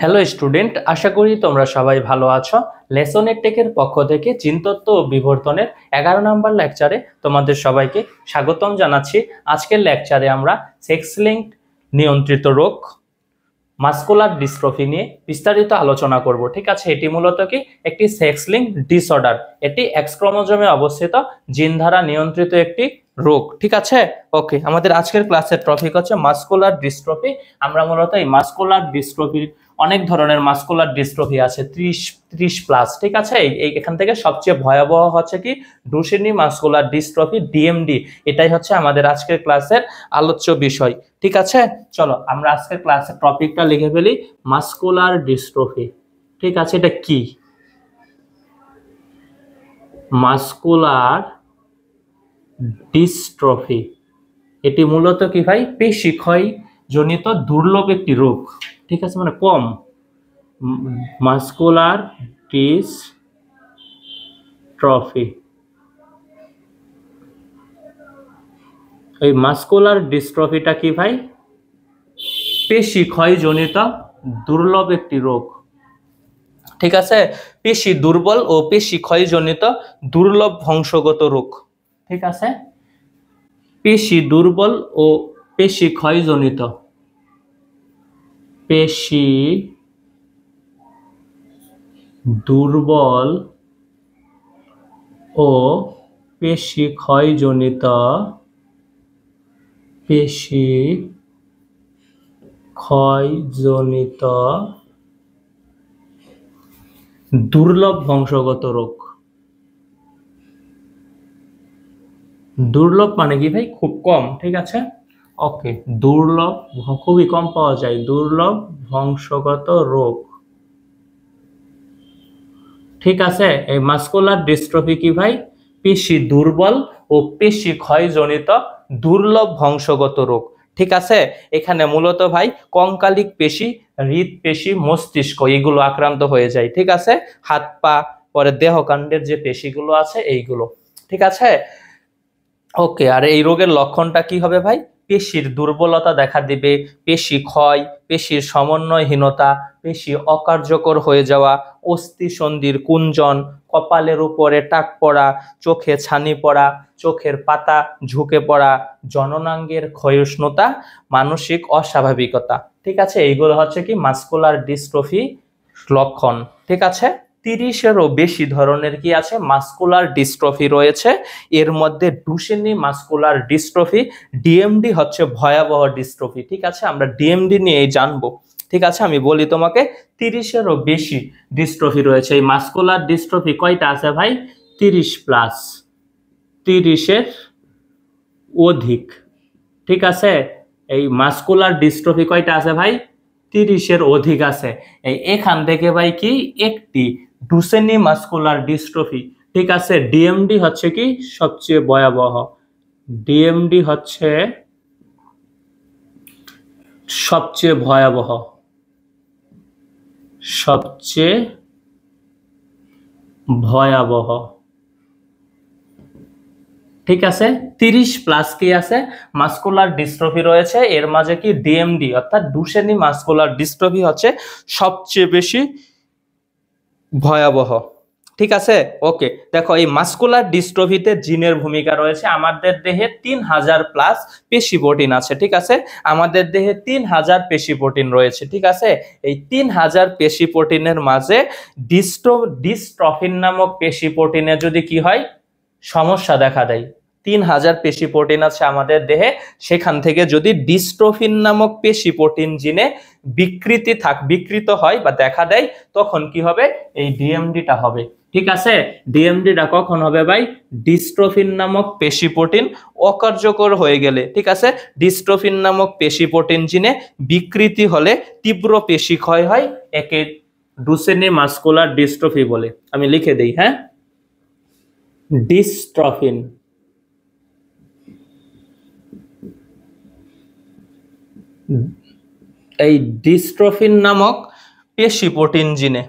Hello student, আশা করি তোমরা সবাই ভালো আছো। লেসন টেকের পক্ষ থেকে জিনতত্ত্ব ও বিবর্তনের 11 নম্বর লেকচারে তোমাদের সবাইকে স্বাগতম জানাচ্ছি। আজকের লেকচারে আমরা সেক্স লিঙ্কড নিয়ন্ত্রিত রোগ মাস্কুলার ডিস্ট্রফি নিয়ে বিস্তারিত আলোচনা করব। ঠিক আছে, এটি মূলত কি একটি সেক্স লিঙ্কড ডিসঅর্ডার। এটি এক্স ক্রোমোজোমে অবস্থিত জিন দ্বারা নিয়ন্ত্রিত একটি রোগ। ঠিক আছে, ওকে। আমাদের আজকের ক্লাসের টপিক হচ্ছে মাস্কুলার ডিস্ট্রফি। আমরা মূলত এই মাস্কুলার ডিস্ট্রফির অনেক ধরনের মাস্কুলার ডিস্ট্রফি আছে, 30 প্লাস। ঠিক আছে, এখান থেকে সবচেয়ে ভয়াবহ হচ্ছে কি ডুশেনি মাস্কুলার ডিস্ট্রফি, ডিএমডি। এটাই হচ্ছে আমাদের আজকের ক্লাসের আলোচ্য বিষয়। ঠিক আছে, চলো আমরা আজকের ক্লাসের টপিকটা লিখে ফেলি, মাস্কুলার ডিস্ট্রফি। ঠিক আছে, এটা কি? মাস্কুলার ডিস্ট্রফি এটি মূলত কি ভাই, পেশি ক্ষয় জনিত দুর্লভ একটি রোগ। ঠিক আছে, মানে কম। মাস্কুলার ডিস্ট্রফি, এই মাস্কুলার ডিস্ট্রফিটা কি ভাই? পেশি ক্ষয় জনিত দুর্লভ একটি রোগ। ঠিক আছে, পেশি দুর্বল ও পেশি ক্ষয় জনিত দুর্লভ বংশগত রোগ। ঠিক আছে, পেশি দুর্বল ও পেশি ক্ষয় জনিত, পেশি দুর্বল ও পেশি ক্ষয়জনিত, পেশি ক্ষয়জনিত দুর্লভ বংশগত রোগ। দুর্লভ মানে কি ভাই? খুব কম। ঠিক আছে, ওকে। দুর্লভ, খুবই কম পাওয়া যায়, দুর্লভ বংশগত রোগ। ঠিক আছে, এই মাস্কুলার ডিস্ট্রফি কি ভাই? পেশি দুর্বল ও পেশি ক্ষয়জনিত দুর্লভ বংশগত রোগ। ঠিক আছে, এখানে মূলত ভাই কঙ্কালিক পেশি, হৃদপেশি, মস্তিষ্ক এগুলো আক্রান্ত হয়ে যায়। ঠিক আছে, হাত পা, পরে দেহকাণ্ডের যে পেশিগুলো আছে এইগুলো। ঠিক আছে, ওকে। আর এই রোগের লক্ষণটা কি হবে ভাই? পেশির দুর্বলতা দেখা দিবে, পেশি ক্ষয়, পেশির সমন্বয়হীনতা, পেশি অকার্যকর হয়ে যাওয়া, অস্থি সন্ধির কুঞ্চন, কপালের উপরে টাক পড়া, চোখে ছানি পড়া, চোখের পাতা ঝুঁকে পড়া, জননাঙ্গের ক্ষয়িষ্ণুতা, মানসিক অস্বাভাবিকতা। ঠিক আছে, এইগুলো হচ্ছে কি মাস্কুলার ডিস্ট্রফি লক্ষণ। ঠিক আছে, 30-এরও বেশি ধরনের কি আছে মাস্কুলার ডিস্ট্রফি রয়েছে। এর মধ্যে ডুশেনি মাস্কুলার ডিস্ট্রফি, ডিএমডি হচ্ছে ভয়াবহ ডিস্ট্রফি। ঠিক আছে, আমরা ডিএমডি নিয়েই জানবো। ঠিক আছে, আমি বলি তোমাকে 30-এরও বেশি ডিস্ট্রফি রয়েছে। এই মাস্কুলার ডিস্ট্রফি কয়টা আছে ভাই? 30 প্লাস, 30-এর অধিক। ঠিক আছে, এই মাস্কুলার ডিস্ট্রফি কয়টা আছে ভাই? 30-এর অধিক আছে। এখান থেকে ভাই কি একটি ডুশেনি মাস্কুলার ডিস্ট্রফি। ঠিক আছে, ডিএমডি হচ্ছে কি সবচেয়ে ভয়াবহ, ডিএমডি হচ্ছে সবচেয়ে ভয়াবহ, সবচেয়ে ভয়াবহ। ঠিক আছে, 30 প্লাস কি আছে মাস্কুলার ডিস্ট্রফি রয়েছে। এর মাঝে কি ডিএমডি অর্থাৎ ডুশেনি মাস্কুলার ডিস্ট্রফি হচ্ছে সবচেয়ে বেশি ভয়াবহ। ঠিক আছে, ওকে। দেখো, এই মাস্কুলার ডিস্ট্রফিতে জিনের ভূমিকা রয়েছে। আমাদের দেহে 3000 প্লাস পেশি প্রোটিন আছে। ঠিক আছে, আমাদের দেহে 3000 পেশি প্রোটিন রয়েছে। ঠিক আছে, এই 3000 পেশি প্রোটিনের মাঝে ডিস্ট্রফিন নামক পেশি প্রোটিনে যদি কি হয়, সমস্যা দেখা দেয়। 3000 পেশি প্রোটিন আছে আমাদের দেহে, সেখান থেকে যদি ডিস্ট্রফিন নামক পেশি প্রোটিন জিনে বিকৃত হয় বা দেখা দেয়, তখন কি হবে? এই ডিএমডিটা হবে। ঠিক আছে, ডিএমডিটা কখন হবে ভাই? ডিস্ট্রফিন নামক পেশি প্রোটিন অকার্যকর হয়ে গেলে। ঠিক আছে, ডিস্ট্রফিন নামক পেশি প্রোটিন জিনে বিকৃতি হলে তীব্র পেশি ক্ষয় হয়, একে ডুশেনি মাস্কুলার ডিস্ট্রফি বলে। আমি লিখে দেই, হ্যাঁ, ডিস্ট্রফিন। এই ডিস্ট্রফিন নামক পেশি প্রোটিন জিনে,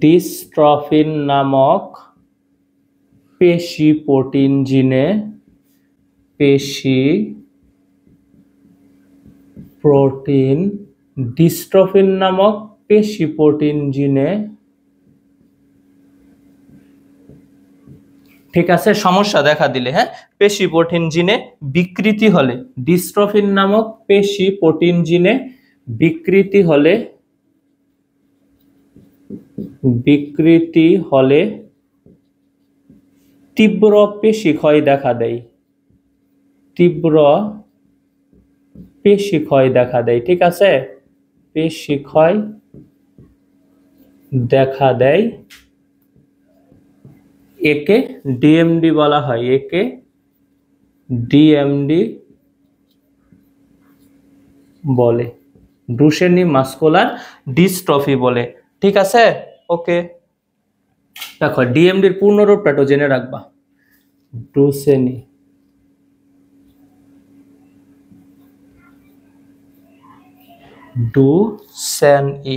ডিস্ট্রফিন নামক পেশি প্রোটিন জিনে, পেশি প্রোটিন ডিস্ট্রফিন নামক পেশি প্রোটিন জিনে, ঠিক আছে, সমস্যা দেখা দিলে, হ্যাঁ, পেশি প্রোটিন জিনে বিকৃতি হলে, ডিস্ট্রফিন নামক পেশি প্রোটিন জিনে বিকৃতি হলে তীব্র পেশি ক্ষয় দেখা দেয়, তীব্র পেশি ক্ষয় দেখা দেয়, ঠিক আছে, পেশি ক্ষয় দেখা দেয়, একে ডিএমডি বলা হয়, একে ডিএমডি বলে, ডুশেনি মাস্কুলার ডিস্ট্রফি বলে, ঠিক আছে। ওকে, দেখো ডিএমডির পূর্ণ রূপটা একটু জেনে রাখবা, ডুশেনি ডুশেনি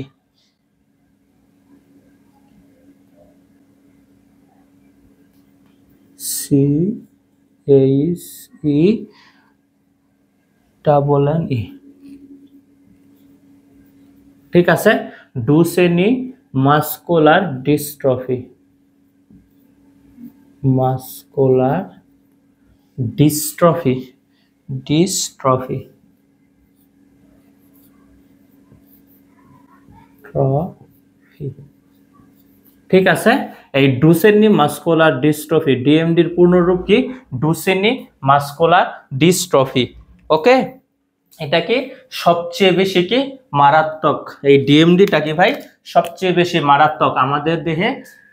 CHE ঠিক আছে, Duchenne muscular dystrophy, muscular dystrophy, dystrophy ঠিক আছে। এই ডুশেনি মাস্কুলার ডিস্ট্রফি, ডিএমডির পূর্ণরূপ কি? ডুশেনি মাস্কুলার ডিস্ট্রফি। ওকে, এটা কি সবচেয়ে বেশি কি মারাত্মক, এই ডিএমডিটা কি ভাই সবচেয়ে বেশি মারাত্মক। আমাদের দেহে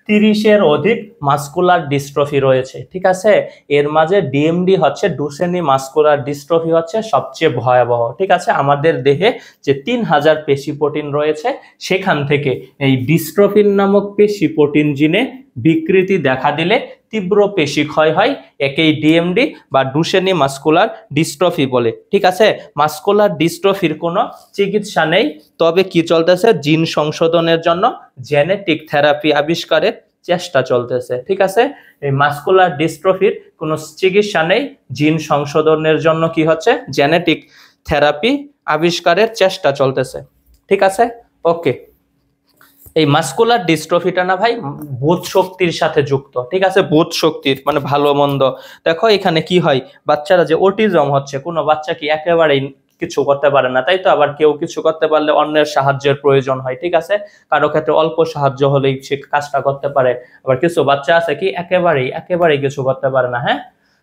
30-এর অধিক মাস্কুলার ডিস্ট্রফি রয়েছে, ঠিক আছে, এর মাঝে ডিএমডি হচ্ছে, ডুশেনি মাস্কুলার ডিস্ট্রফি হচ্ছে সবচেয়ে ভয়াবহ, ঠিক আছে। আমাদের দেহে যে 3000 পেশি প্রোটিন রয়েছে সেখান থেকে এই ডিস্ট্রফিন নামক পেশি প্রোটিন জিনে বিকৃতি দেখা দিলে তীব্র পেশি ক্ষয় হয়, একেই ডিএমডি বা ডুশেনি মাস্কুলার ডিস্ট্রফি বলে, ঠিক আছে। মাস্কুলার ডিস্ট্রফির কোনো চিকিৎসা নেই, তবে কি চলতেছে, জিন সংশোধনের জন্য জেনেটিক থেরাপি আবিষ্কারের চেষ্টা চলতেছে, ঠিক আছে। এই মাস্কুলার ডিস্ট্রফির কোনো চিকিৎসা নেই, জিন সংশোধনের জন্য কি হচ্ছে, জেনেটিক থেরাপি আবিষ্কারের চেষ্টা চলতেছে, ঠিক আছে। ওকে, এই মাস্কুলার ডিস্ট্রফিটা না ভাই বোধ শক্তির সাথে যুক্ত, ঠিক আছে, বোধ শক্তির মানে ভালো মন্দ। দেখো এখানে কি হয়, বাচ্চারা যে অটিজম হচ্ছে, কোনো বাচ্চা কি একেবারেই কিছু করতে পারে না, তাই তো, আবার কেউ কিছু করতে পারলে অন্যের সাহায্যের প্রয়োজন হয়, ঠিক আছে, কারো ক্ষেত্রে অল্প সাহায্য হলেই সে কাজটা করতে পারে, আবার কিছু বাচ্চা আছে কি একেবারেই কিছু করতে পারে না, হ্যাঁ।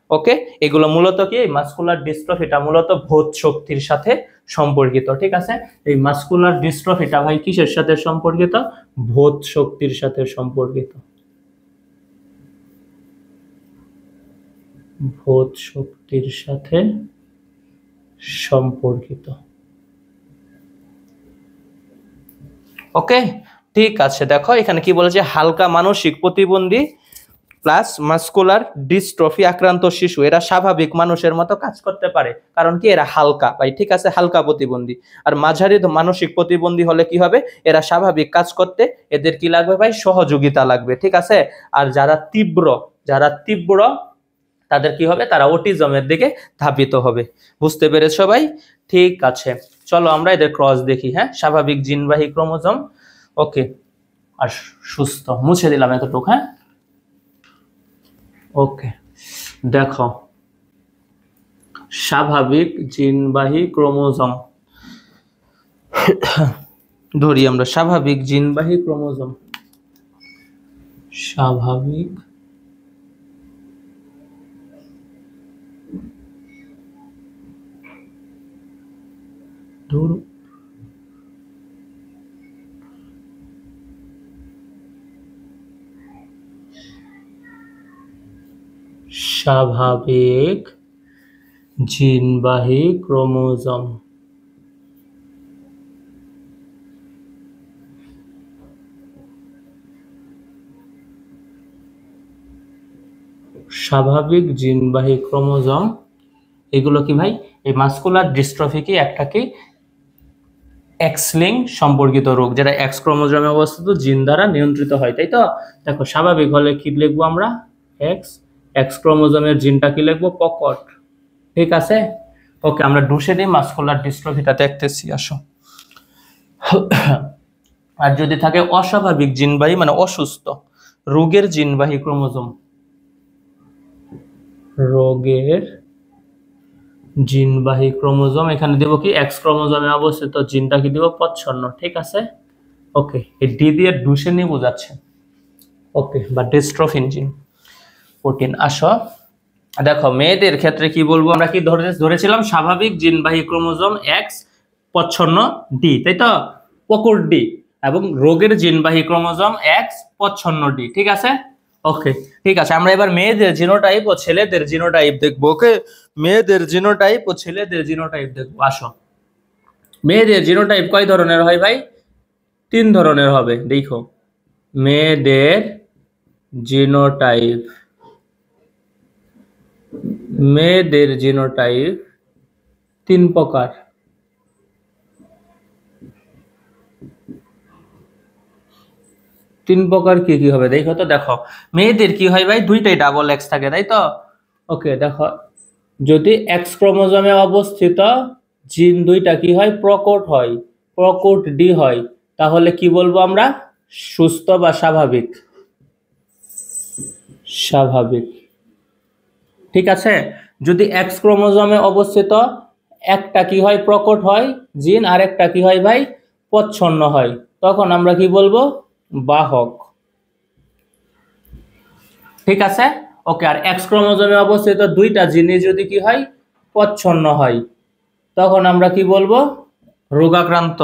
ওকে, এগুলো মূলত কি, মাস্কুলার ডিস্ট্রফিটা মূলত বোধ শক্তির সাথে সম্পর্কিত, ঠিক আছে। এই মাস্কুলার ডিস্ট্রফিটা ভাই কিসের সাথে সম্পর্কিত, বোধ শক্তির সাথে সম্পর্কিত, বোধ শক্তির সাথে সম্পর্কিত। ওকে, ঠিক আছে। দেখো এখানে কি বলেছে, হালকা মানসিক প্রতিবন্ধী প্লাস মাস্কুলার ডিস্ট্রফি আক্রান্ত শিশু এরা স্বাভাবিক মানুষের মতো কাজ করতে পারে, কারণ কি এরা হালকা ভাই, ঠিক আছে, হালকা প্রতিবন্ধী। আর মাঝারি মানসিক প্রতিবন্ধী হলে কি হবে, এরা স্বাভাবিক কাজ করতে এদের কি লাগবে ভাই, সহযোগিতা লাগবে, ঠিক আছে। আর যারা তীব্র তাদের কি হবে, তারা অটিজমের দিকে ধাবিত হবে। বুঝতে পেরেছো ভাই? ঠিক আছে, চলো আমরা এদের ক্রস দেখি। হ্যাঁ, স্বাভাবিক জিনবাহী ক্রোমোজোম, ওকে, আর সুস্থ, মুছে দিলাম এতটুকু। হ্যাঁ, ওকে, দেখো স্বাভাবিক জিনবাহী ক্রোমোজোম ধরি আমরা, স্বাভাবিক জিনবাহী ক্রোমোজোম, স্বাভাবিক স্বাভাবিক জিনবাহী ক্রোমোজোম, স্বাভাবিক জিনবাহী ক্রোমোজোম এগুলো কি ভাই, এই মাস্কুলার ডিস্ট্রফি কি একটা কি এক্স-লিঙ্ক সম্পর্কিত রোগ, যেটা এক্স ক্রোমোজোমে অবস্থিত জিন দ্বারা নিয়ন্ত্রিত হয়, তাই তো। দেখো স্বাভাবিক হলে কি লিখবো আমরা, এক্স ক্রোমোজোমের জিনটা কি লিখবো, পকট, ঠিক আছে। ওকে, আমরা ডুশেনি মাস্কুলার ডিস্ট্রফিটা দেখতেছি, আসো। আর যদি থাকে অস্বাভাবিক জিনবাহী মানে অসুস্থ রোগের জিনবাহী ক্রোমোজোম, রোগের জিনবাহী ক্রোমোজোম এখানে দেব কি এক্স ক্রোমোজোমে অবস্থিত জিনটা কি দেব প্রচ্ছন্ন। ঠিক আছে, ওকে, এই ডি দিয়ে ডুসে নিয়ে বোঝাচ্ছে, ওকে, বা ডিস্ট্রফিন জিন প্রোটিন। আসো দেখো মেয়েদের ক্ষেত্রে কি বলবো আমরা, কি ধরেছিলাম স্বাভাবিক জিনবাহী ক্রোমোজোম এক্স প্রচ্ছন্ন ডি, তাই তো, প্রকট ডি, এবং রোগের জিনবাহী ক্রোমোজোম এক্স প্রচ্ছন্ন ডি। ঠিক আছে, ওকে, ঠিক আছে। আমরা এবার মেয়েদের জিনোটাইপ ও ছেলেদের জিনোটাইপ দেখবো। ওকে, মেয়েদের জিনোটাইপ ও ছেলেদের জিনোটাইপ দেখবো। আসো, মেয়েদের জিনোটাইপ কয় ধরনের হয় ভাই? 3 ধরনের হবে। দেখো, মেয়েদের জিনোটাইপ, মেয়েদের জিনোটাইপ 3 প্রকার। তিন প্রকার কি কি হবে দেখো তো। দেখো মেয়েদের কি হয় ভাই, দুইটাই ডাবল এক্স থাকে, তাই তো। ওকে, দেখো যদি এক্স ক্রোমোজোমে অবস্থিত জিন দুইটা কি হয়, প্রকট হয়, প্রকট ডি হয়, তাহলে কি বলবো আমরা, সুস্থ বা স্বাভাবিক, স্বাভাবিক। ঠিক আছে, যদি এক্স ক্রোমোজোমে অবস্থিত একটা কি হয়, প্রকট হয় জিন, আর একটা কি হয় ভাই, প্রচ্ছন্ন হয়, তখন আমরা কি বলবো, বাহক। ঠিক আছে, ওকে। আর এক্স ক্রোমোজোমে অবস্থিত দুইটা জিনই যদি কি হয়, প্রচ্ছন্ন হয়, তখন আমরা কি বলবো, রোগাক্রান্ত।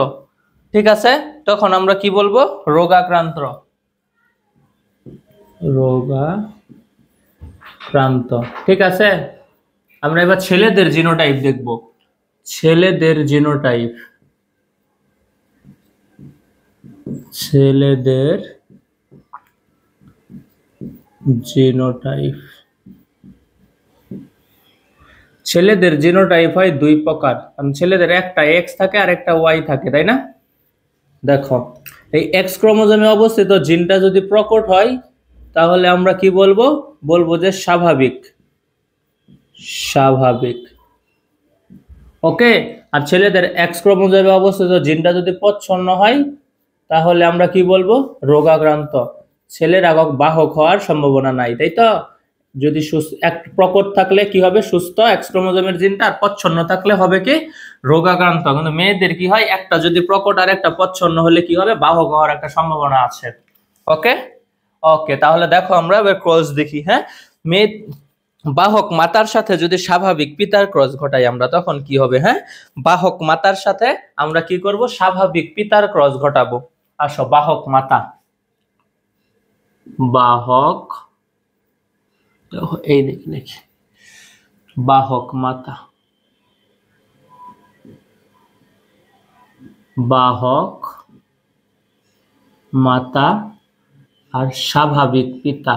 ঠিক আছে, তখন আমরা কি বলবো, রোগাক্রান্ত, রোগাক্রান্ত। ঠিক আছে, আমরা এবার ছেলেদের জিনোটাইপ দেখব। ছেলেদের জিনোটাইপ, ছেলেদের জিনোটাইপ, ছেলেদের জিনোটাইপ হয় 2 প্রকার। ছেলেদের একটা এক্স থাকে আর একটা ওয়াই থাকে, তাই না। দেখো এই এক্স ক্রোমোজোমে অবস্থিত জিনটা যদি প্রকট হয়, তাহলে আমরা কি বলবো, বলবো যে স্বাভাবিক, স্বাভাবিক। ওকে, আর ছেলেদের এক্স ক্রোমোজোমে অবস্থিত জিনটা যদি প্রচ্ছন্ন হয়, তাহলে আমরা কি বলবো, রোগাক্রান্ত। ছেলের বাহক হওয়ার সম্ভাবনা নাই, তাই তো। যদি এক প্রকট থাকলে কি হবে, সুস্থ এক্স ক্রোমোজোমের জিনটা, আর প্রচ্ছন্ন থাকলে হবে কি, রোগাক্রান্ত। কিন্তু মেয়েদের কি হয়, একটা যদি প্রকট আর একটা প্রচ্ছন্ন হলে কি হবে, বাহক হওয়ার একটা সম্ভাবনা আছে। ওকে, ওকে, তাহলে দেখো আমরা এবার ক্রস দেখি। হ্যাঁ, মেয়ে বাহক মাতার সাথে যদি স্বাভাবিক পিতার ক্রস ঘটাই আমরা, তখন কি হবে, হ্যাঁ, বাহক মাতার সাথে আমরা কি করব, স্বাভাবিক পিতার ক্রস ঘটাবো। আসো, বাহক মাতা, বাহক, এই দেখি, বাহক মাতা, বাহক মাতা আর স্বাভাবিক পিতা,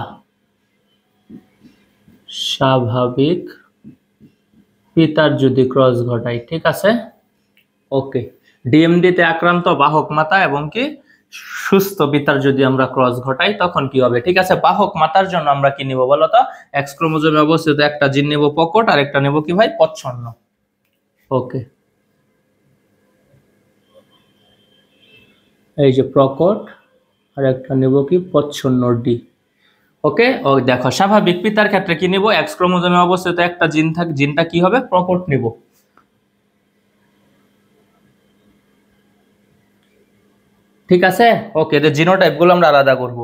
স্বাভাবিক পিতার যদি ক্রস ঘটাই। ঠিক আছে, ওকে, ডিএমডি তে আক্রান্ত বাহক মাতা এবং কি সুস্থ পিতার যদি আমরা ক্রস ঘটাই, তখন কি হবে। ঠিক আছে, বাহক মাতার জন্য আমরা কি নিব বলতো, এক্স ক্রোমোজোমে অবস্থিত একটা জিন নেব প্রকট, আর একটা নেব কি ভাই, প্রচ্ছন্ন। ওকে, এই যে প্রকট, আর একটা নেব কি প্রচ্ছন্ন ডি। ওকে, ও দেখো স্বাভাবিক পিতার ক্ষেত্রে কি নিব, এক্স ক্রোমোজোমে অবস্থিত একটা জিন থাক, জিনটা কি হবে, প্রকট নিব। ঠিক আছে, ওকে, তো জিনোটাইপ গুলো আমরা আলাদা করব।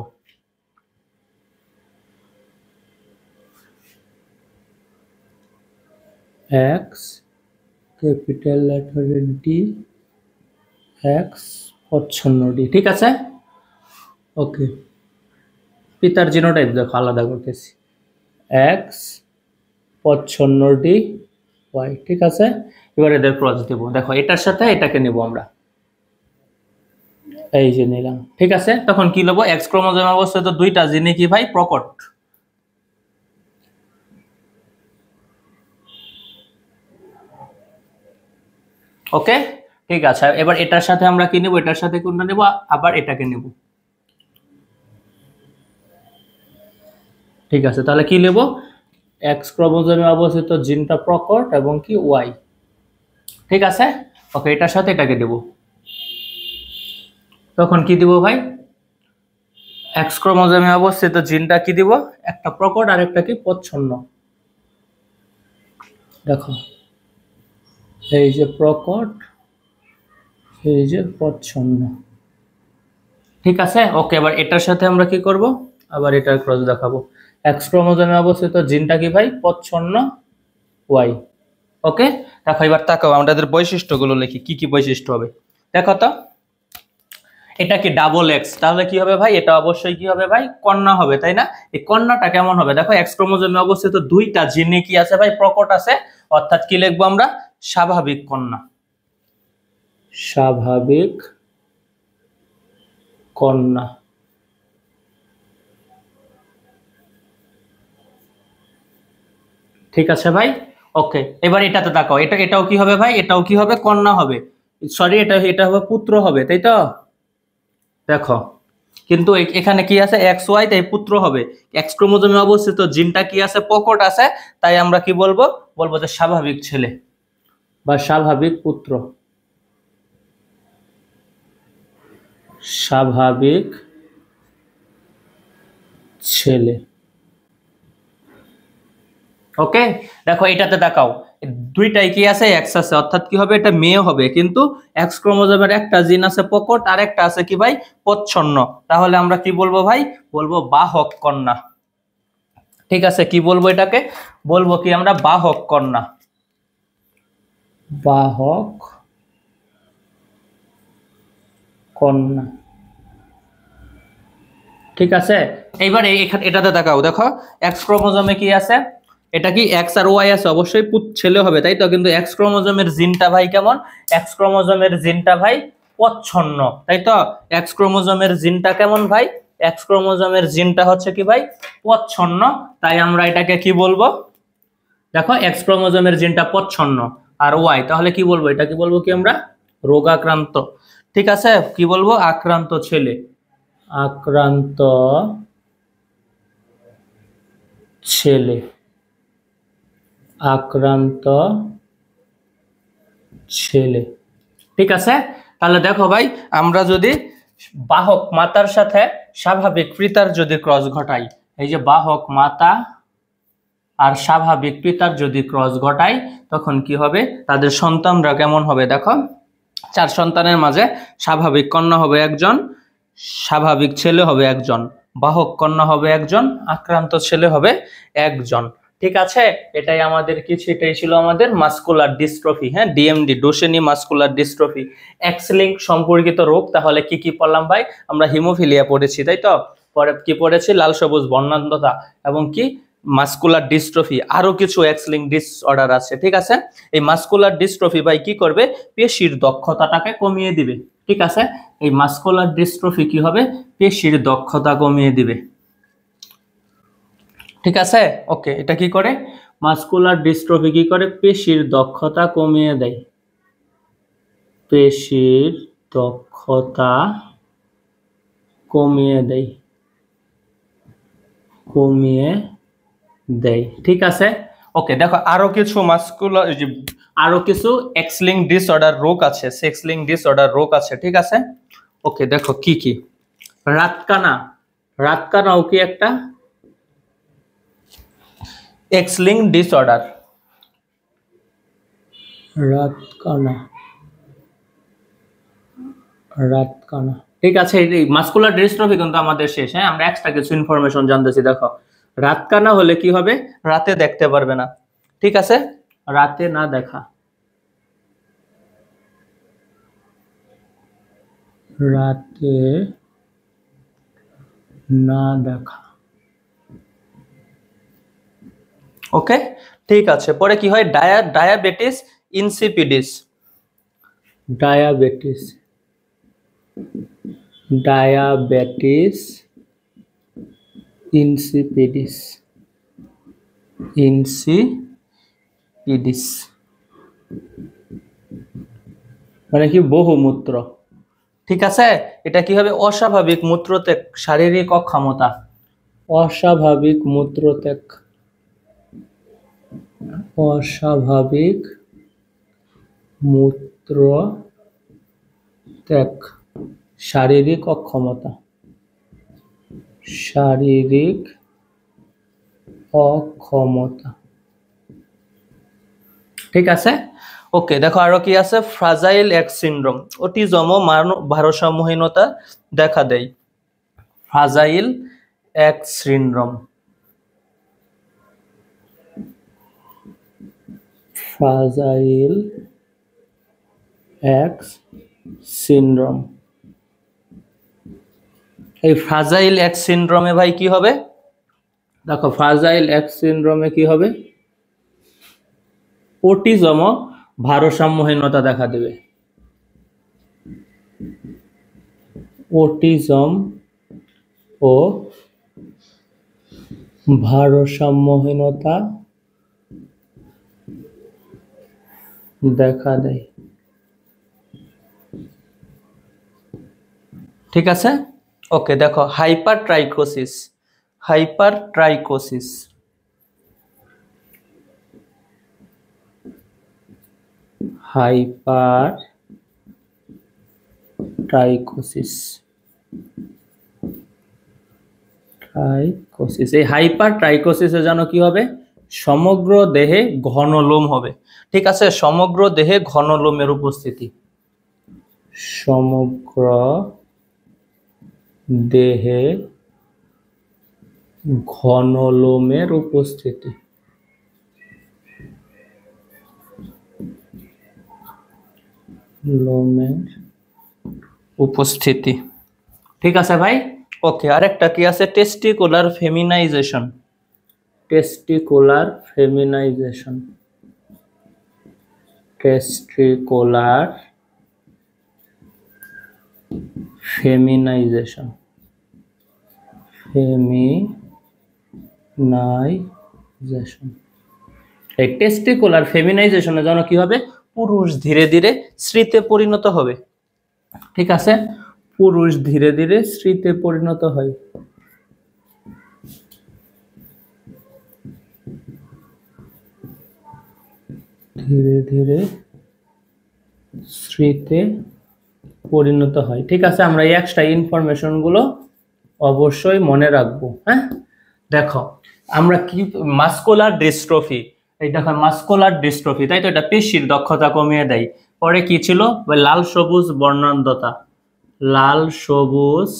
X capital letter D, x প্রচ্ছন্ন ডি। ঠিক আছে, ওকে, পিতার জিনোটাইপ দেখো আলাদা করতেছি, এক্স প্রচ্ছন্ন ডি ওয়াই। ঠিক আছে, এবার এদের ক্রস দেব। দেখো এটার সাথে এটাকে নেব আমরা, এই যে নিলাম। ঠিক আছে, তখন কি নেবো, এক্স ক্রোমোজোমে অবস্থিত দুইটা জিনই কি ভাই, প্রকট। ওকে, ঠিক আছে, এবার এটার সাথে আমরা কি নেব, এটার সাথে কোনটা নেব, আবার এটাকে নেব। ঠিক আছে, তাহলে কি নেব, এক্স ক্রোমোজোমে অবস্থিত জিনটা প্রকট এবং কি ওয়াই। ঠিক আছে, ওকে, এটার সাথে এটাকে দেব। তখন কি দিব ভাই, এক্স ক্রোমোজোমে অবস্থিত জিনটা কি দিব, একটা প্রকট আর একটা কি প্রচ্ছন্ন। দেখো এই যে প্রকট, এই যে প্রচ্ছন্ন। ঠিক আছে, ওকে। এবার এটার সাথে আমরা কি করব, আবার এটার ক্রস দেখাবো। এক্স ক্রোমোজোমে অবস্থিত জিনটা কি ভাই, প্রচ্ছন্ন ওয়াই। ওকে, দেখো এবার তাকাও আমাদের বৈশিষ্ট্যগুলো লিখি, কি কি বৈশিষ্ট্য হবে দেখো তো। এটা কি ডাবল এক্স, তাহলে কি হবে ভাই, এটা অবশ্যই কি হবে ভাই, কন্যা হবে, তাই না? এই কন্যাটা কেমন হবে দেখো, এক্স ক্রোমোজোমে অবস্থিত দুইটা জিনে কি আছে ভাই, প্রকট আছে, অর্থাৎ কি লিখবো আমরা, স্বাভাবিক কন্যা। স্বাভাবিক কন্যা। ঠিক আছে ভাই, ওকে। এবার এটাতে তাকাও, এটাও কি হবে ভাই, এটাও কি হবে, কন্যা হবে। সরি, এটা হবে পুত্র হবে, তাই তো? দেখো কিন্তু এখানে কি আছে, এক্স ওয়াই, তাই পুত্র হবে। এক্স ক্রোমোজোমে অবস্থিত জিনটা কি আছে, প্রকট আছে, তাই আমরা কি বলবো, বলবো যে স্বাভাবিক ছেলে বা স্বাভাবিক পুত্র। স্বাভাবিক ছেলে। ওকে, দেখো এটাতে তাকাও, দুইটাই কি আছে, এক্স আছে, অর্থাৎ কি হবে, এটা মেয়ে হবে, কিন্তু এক্স ক্রোমোজোমের একটা জিন আছে প্রকট আর একটা আছে কি ভাই, প্রচ্ছন্ন। তাহলে আমরা কি বলবো ভাই, বলবো বাহক কন্যা। ঠিক আছে, কি বলবো এটাকে, বলবো কি আমরা, বাহক কন্যা। বাহক কন্যা। ঠিক আছে, এইবার এখানে এটাতে দেখাও, দেখো এক্স ক্রোমোজোমে কি আছে, এটা কি এক্স আর ওয়াই আছে, অবশ্যই ছেলে হবে, তাই তো? কিন্তু এক্স ক্রোমোজোমের জিনটা ভাই কেমন, এক্স ক্রোমোজোমের জিনটা ভাই প্রচ্ছন্ন, তাই তো? এক্স ক্রোমোজোমের জিনটা কেমন ভাই, এক্স ক্রোমোজোমের জিনটা হচ্ছে কি ভাই, প্রচ্ছন্ন। তাই আমরা এটাকে কি বলবো, দেখো এক্স ক্রোমোজোমের জিনটা প্রচ্ছন্ন আর ওয়াই, তাহলে কি বলবো, এটা কি বলবো কি আমরা, রোগাক্রান্ত। ঠিক আছে, কি বলবো, আক্রান্ত ছেলে। আক্রান্ত ছেলে। আক্রান্ত ছেলে। ঠিক আছে, তাহলে দেখো ভাই, আমরা যদি বাহক মাতার সাথে স্বাভাবিক পিতার যদি ক্রস ঘটাই, এই যে বাহক মাতা আর স্বাভাবিক পিতার যদি ক্রস ঘটাই, তখন কি হবে, তাদের সন্তানরা কেমন হবে দেখো, চার সন্তানের মাঝে স্বাভাবিক কন্যা হবে একজন, স্বাভাবিক ছেলে হবে একজন, বাহক কন্যা হবে একজন, আক্রান্ত ছেলে হবে একজন। ঠিক আছে, এটাই আমাদের কিছু, এটাই ছিল আমাদের মাসকুলার ডিস্ট্রফি, হ্যাঁ, DMD, Duchenne muscular dystrophy, X linked সম্পর্কিত রোগ। তাহলে কি কি পড়লাম ভাই, আমরা হিমোফিলিয়া পড়েছি, তাই তো? পরে কি পড়েছি, লাল সবুজ বর্ণান্ধতা, এবং কি মাসকুলার ডিস্ট্রফি, আরো কিছু এক্স লিঙ্ক ডিসঅর্ডার আছে। ঠিক আছে, এই মাসকুলার ডিস্ট্রফি ভাই কি করবে, পেশির দক্ষতাটাকে কমিয়ে দিবে। ঠিক আছে, এই মাসকুলার ডিস্ট্রফি কি হবে, পেশির দক্ষতা কমিয়ে দিবে। ঠিক আছে, ওকে। এটা কি করে, মাসকুলার ডিস্ট্রফি কি করে, পেশির দক্ষতা কমিয়ে দেয়। পেশির দক্ষতা কমিয়ে দেয়, কমিয়ে দেয়। ঠিক আছে, ওকে। দেখো আরো কিছু মাসকুলার, আরো কিছু এক্স লিঙ্ক ডিসঅর্ডার রোগ আছে, সেক্স লিঙ্ক ডিসঅর্ডার রোগ আছে। ঠিক আছে, ওকে। দেখো কি কি, রাতকানা। রাতকানাও কি একটা এক্স লিঙ্ক ডিসঅর্ডার। রাতকানা, রাতকানা। ঠিক আছে, এই মাসকুলার ডিস্ট্রফি কিন্তু আমাদের শেষ, হ্যাঁ, আমরা এক্সট্রা কিছু ইনফরমেশন জানতেছি। দেখো রাতকানা হলে কি হবে, রাতে দেখতে পারবে না। ঠিক আছে, রাতে না দেখা, রাতে না দেখা। ওকে, ঠিক আছে। পরে কি হয়, ডায়াবেটিস ইনসিপিডিস। ডায়াবেটিস, ডায়াবেটিস ইনসিপিডিস, ইনসিপিডিস মানে কি, বহুমূত্র। ঠিক আছে, এটা কি হবে, অস্বাভাবিক মূত্রত্যাগ, শারীরিক অক্ষমতা। অস্বাভাবিক মূত্রত্যাগ, অস্বাভাবিক মূত্র ত্যাগ, শারীরিক অক্ষমতা, শারীরিক অক্ষমতা। ঠিক আছে, ওকে। দেখো আরো কি আছে, ফ্রাজাইল এক্স সিনড্রোম, অটিজম ও ভারসাম্যহীনতা দেখা দেয়। Fragile X syndrome, fragile X syndrome. এই ফ্রাজাইল এক্স সিনড্রোমে ভাই কি হবে, দেখো ফ্রাজাইল এক্স সিনড্রোমে কি হবে, অটিজম ও ভারসাম্যহীনতা দেখা দেবে। অটিজম ও ভারসাম্যহীনতা দেখা দেয়। ঠিক আছে, ওকে। দেখো হাইপারট্রাইকোসিস, হাইপারট্রাইকোসিস, হাইপারট্রাইকোসিস, ট্রাইকোসিস। এই হাইপারট্রাইকোসিসে জানো কি হবে, সমগ্র দেহে ঘন লোম হবে। ঠিক আছে, সমগ্র দেহে ঘন লোমের উপস্থিতি, সমগ্র দেহে ঘন লোমের উপস্থিতি। লোমের উপস্থিতি। ঠিক আছে ভাই, ওকে। আরেকটা কি আছে, testicular feminisation, testicular feminisation, testicular feminisation, feminisation. এই টেস্টিকুলার ফেমিনাইজেশনের জন্য কি হবে, পুরুষ ধীরে ধীরে স্ত্রীতে পরিণত হবে। ঠিক আছে, পুরুষ ধীরে ধীরে স্ত্রীতে পরিণত হয়। ধীরে ধীরে স্ত্রীতে পরিণত হয়। ঠিক আছে, আমরা এই এক্সট্রা ইনফরমেশন গুলো অবশ্যই মনে রাখবো। হ্যাঁ, দেখো আমরা কি মাস্কুলার ডিস্ট্রফি, এই দেখো মাস্কুলার ডিস্ট্রফি, তাই তো, এটা পেশির দক্ষতা কমিয়ে দেয়। পরে কি ছিল, লাল সবুজ বর্ণান্ধতা, লাল সবুজ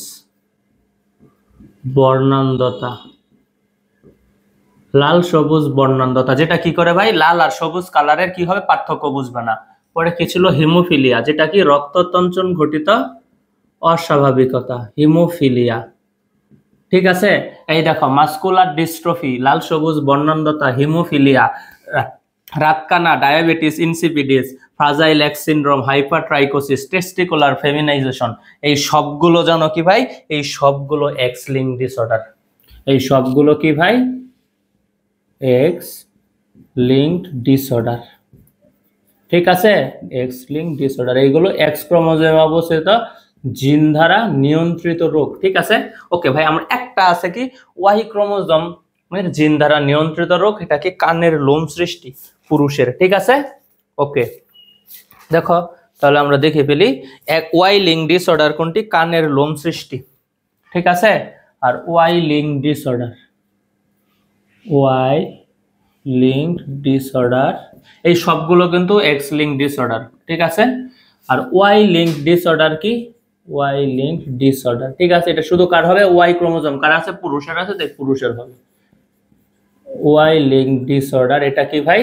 বর্ণান্ধতা, লাল সবুজ বর্ণান্ধতা, যেটা কি করে ভাই, লাল আর সবুজ কালারের কি হবে, পার্থক্য বুঝবে না। পরে কি ছিল, হিমোফিলিয়া, যেটা কি রক্ততঞ্চন ঘটিত অস্বাভাবিকতা, হিমোফিলিয়া। ঠিক আছে, এই দেখো মাস্কুলার ডিস্ট্রফি, লাল সবুজ বর্ণান্ধতা, হিমোফিলিয়া, রাতকানা, diabetes insipidus, fragile X syndrome, hypertrichosis, testicular feminisation, এই সবগুলো জানো কি ভাই, এই সবগুলো এক্স লিঙ্ক ডিসঅর্ডার। এই সবগুলো কি ভাই, এক্স লিঙ্কড ডিসঅর্ডার। ঠিক আছে, এক্স লিঙ্কড ডিসঅর্ডার, এইগুলো এক্স ক্রোমোজোমে অবস্থিত জিন দ্বারা নিয়ন্ত্রিত রোগ। ঠিক আছে, ওকে ভাই। আমরা একটা আছে কি, ওয়াই ক্রোমোজোম জিন দ্বারা নিয়ন্ত্রিত রোগ, এটা কি কানের লোম সৃষ্টি পুরুষের। ঠিক আছে, ওকে। দেখো তাহলে আমরা দেখে ফেলি, এক ওয়াই লিঙ্ক ডিসঅর্ডার কোনটি, কানের লোম সৃষ্টি। ঠিক আছে, আর Y linked disorder, Y linked disorder, এই সবগুলো কিন্তু এক্স লিঙ্ক ডিসঅর্ডার। ঠিক আছে, আর ওয়াই লিঙ্ক ডিসঅর্ডার কি, ওয়াই লিঙ্ক ডিসঅর্ডার। ঠিক আছে, এটা শুধু কার হবে, ওয়াই ক্রোমোজোম, কার আছে, পুরুষের আছে, তাই পুরুষের হবে। ওয়াই লিঙ্ক ডিসঅর্ডার, এটা কি ভাই,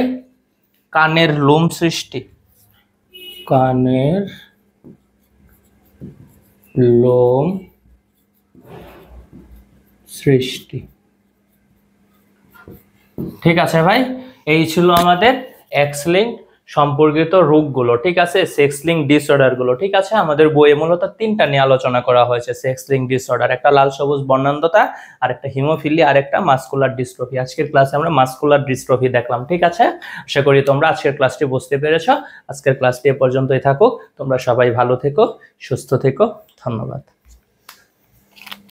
কানের লোম সৃষ্টি, কানের লোম সৃষ্টি। ঠিক আছে ভাই, এই ছিল আমাদের এক্স লিঙ্ক সম্পর্কিত রোগগুলো। ঠিক আছে, সেক্স লিঙ্ক ডিসঅর্ডার গুলো। ঠিক আছে, আমাদের বইয়ে মূলত তিনটা নিয়ে আলোচনা করা হয়েছে, সেক্স লিঙ্ক ডিসঅর্ডার, একটা লাল সবুজ বর্ণান্ধতা, আর একটা হিমোফিলিয়া, আর একটা মাস্কুলার ডিস্ট্রফি। আজকের ক্লাসে আমরা মাস্কুলার ডিস্ট্রফি দেখলাম। ঠিক আছে, আশা করি তোমরা আজকের ক্লাসটি বুঝতে পেরেছো। আজকের ক্লাসটি এ পর্যন্তই থাকুক, তোমরা সবাই ভালো থেকো, সুস্থ থেকো, ধন্যবাদ।